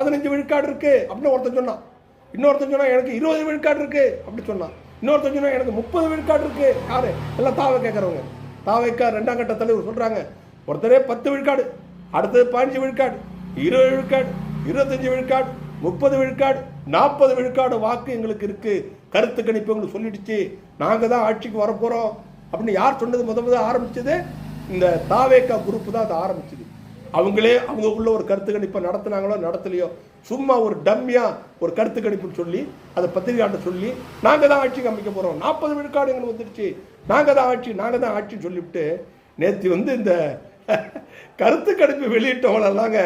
15 விழுக்காடு இருக்கு அப்படின்னு ஒருத்தன் சொன்னான். இன்னொருத்தன் சொன்னா எனக்கு 20 விழுக்காடு இருக்கு அப்படின்னு சொன்னான். இன்னொருத்தன் சொன்னா எனக்கு 30 விழுக்காடு இருக்கு. யாரு? எல்லாம் தாவை கேட்கறவங்க. தாவைக்கா 2ஆம் கட்ட தலைவர் சொல்றாங்க, ஒருத்தரே 10 விழுக்காடு, அடுத்தது 15 விழுக்காடு, 20 விழுக்காடு, 25 விழுக்காடு, 30 விழுக்காடு, 40 விழுக்காடு வாக்கு எங்களுக்கு இருக்கு. கருத்து கணிப்பு எங்களுக்கு சொல்லிடுச்சு, நாங்க தான் ஆட்சிக்கு வரப்போறோம் அப்படின்னு யார் சொன்னது? முத ஆரம்பிச்சது இந்த தாவேக்கா குரூப் தான் அதை ஆரம்பிச்சது. அவங்களே அவங்களுக்குள்ள ஒரு கருத்து கணிப்பை நடத்தினாங்களோ நடத்தலையோ, சும்மா ஒரு டம்மியா ஒரு கருத்து கணிப்புன்னு சொல்லி அதை பத்திரிகையாட்ட சொல்லி நாங்க தான் ஆட்சிக்கு அமைக்க போறோம், 40 விழுக்காடு எங்களுக்கு வந்துடுச்சு, நாங்க தான் ஆட்சின்னு சொல்லிவிட்டு நேற்று இந்த கருத்து கணிப்பு வெளியிட்டவங்களெல்லாங்க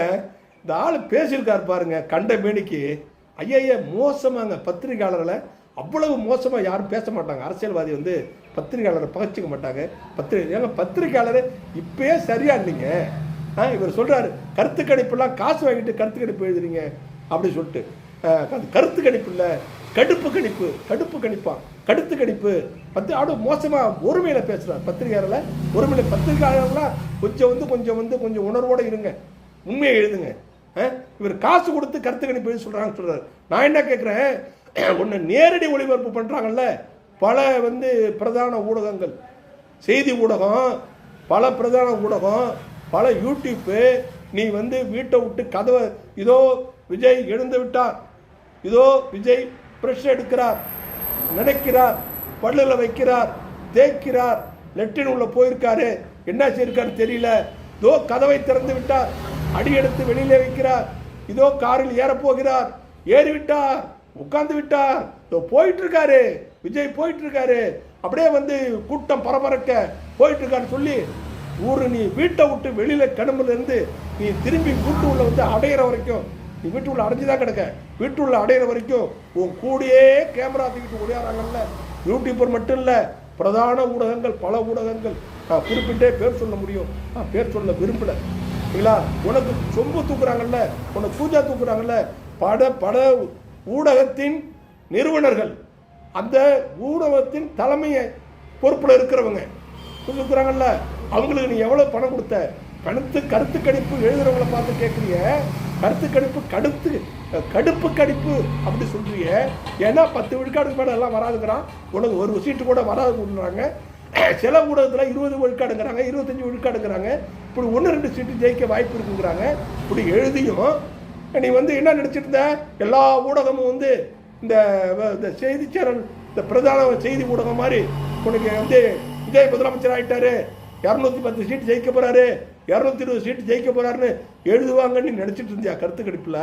இந்த ஆள் பேசியிருக்காரு பாருங்க. கண்ட மேனிக்கு ஐயா மோசமாங்க. பத்திரிகையாளர்களை அவ்வளவு மோசமா யாரும் பேச மாட்டாங்க. அரசியல்வாதி பத்திரிகையாளரை பகச்சிக்க மாட்டாங்க. பத்திரிகையாளர் இப்பயே சரியா இல்லைங்க. இவர் சொல்றாரு கருத்து கணிப்புலாம் காசு வாங்கிட்டு கருத்து கணிப்பு எழுதுறீங்க அப்படின்னு சொல்லிட்டு. கருத்து கணிப்பு இல்லை, கடுப்பு கணிப்பா கருத்து கணிப்பு மோசமா ஒருமையில பேசுறாரு. பத்திரிகையாளர்ல ஒருமையில பத்திரிகையாளர்லாம் கொஞ்சம் உணர்வோட இருங்க, உண்மையை எழுதுங்க. இவர் காசு கொடுத்து கருத்து கணிப்பு எழுதி சொல்றாரு. நான் என்ன கேட்கிறேன், ஒன்று நேரடி ஒளிபரப்பு பண்றாங்கல்ல பல பிரதான ஊடகங்கள், செய்தி ஊடகம், பல பிரதான ஊடகம், பல யூடியூப்பு. நீ வீட்டை விட்டு கதவை, இதோ விஜய் எழுந்து விட்டார், இதோ விஜய் பிரஷ் எடுக்கிறார், நினைக்கிறார், பல்லுல வைக்கிறார், தேய்க்கிறார், லெட்டின் உள்ள போயிருக்காரு, என்ன செய்யிருக்காரு தெரியல, இதோ கதவை திறந்து விட்டார், அடி எடுத்து வெளியிலே வைக்கிறார், இதோ காரில் ஏறப்போகிறார், ஏறிவிட்டார், உட்கார்ந்து விட்டார், இதோ போயிட்டு இருக்காரு, விஜய் போயிட்டு இருக்காரு, அப்படியே கூட்டம் பரபரக்க போயிட்டு இருக்கான்னு சொல்லி ஊரு நீ வீட்டை விட்டு வெளியில கிளம்புல இருந்து நீ திரும்பி வீட்டு உள்ள அடையிற வரைக்கும், நீ வீட்டு உள்ள அடைஞ்சுதான் கிடக்க, வீட்டு உள்ள அடையிற வரைக்கும் உன் கூடியே கேமரா தூக்கிட்டு ஓடியாராங்கல்ல. யூடியூபர் மட்டும் இல்ல, பிரதான ஊடகங்கள், பல ஊடகங்கள். குறிப்பிட்டே பேர் சொல்ல முடியும், பேர் சொல்ல விரும்பல. உனக்கு சொம்பு தூக்குறாங்கல்ல, உனக்கு பூஜா தூக்குறாங்கல்ல, பட ஊடகத்தின் நிறுவனர்கள், அந்த ஊடகத்தின் தலைமையை பொறுப்புல இருக்கிறவங்க தூக்குறாங்கல்ல, அவங்களுக்கு நீ எவ்வளவு பணம் கொடுத்த? கருத்து கணிப்பு எழுதுறவங்களை பார்த்து கேட்குறிய, கருத்து கணிப்பு கடுப்பு கணிப்பு அப்படி சொல்றிய. ஏன்னா 10 விழுக்காடுக்கு மேலே எல்லாம் வராதுங்கிறான், உனக்கு ஒரு சீட்டு கூட வராதுங்கிறாங்க. சில ஊடகத்தில் 20 விழுக்காடுங்கிறாங்க, 25 விழுக்காடுங்கிறாங்க. இப்படி 1-2 சீட்டு ஜெயிக்க வாய்ப்பு இருக்குங்கிறாங்க. இப்படி எழுதியும் நீ என்ன நினைச்சிட்டு இருந்த? எல்லா ஊடகமும் இந்த செய்தி சேனல், இந்த பிரதான செய்தி ஊடகம் மாதிரி உனக்கு விஜய் முதலமைச்சர் ஆயிட்டாரு, 210 சீட்டு ஜெயிக்க போறாரு, 220 சீட்டு ஜெயிக்க போறாருன்னு எழுதுவாங்கன்னு நினைச்சிட்டு இருந்தியா கருத்து கணிப்புல?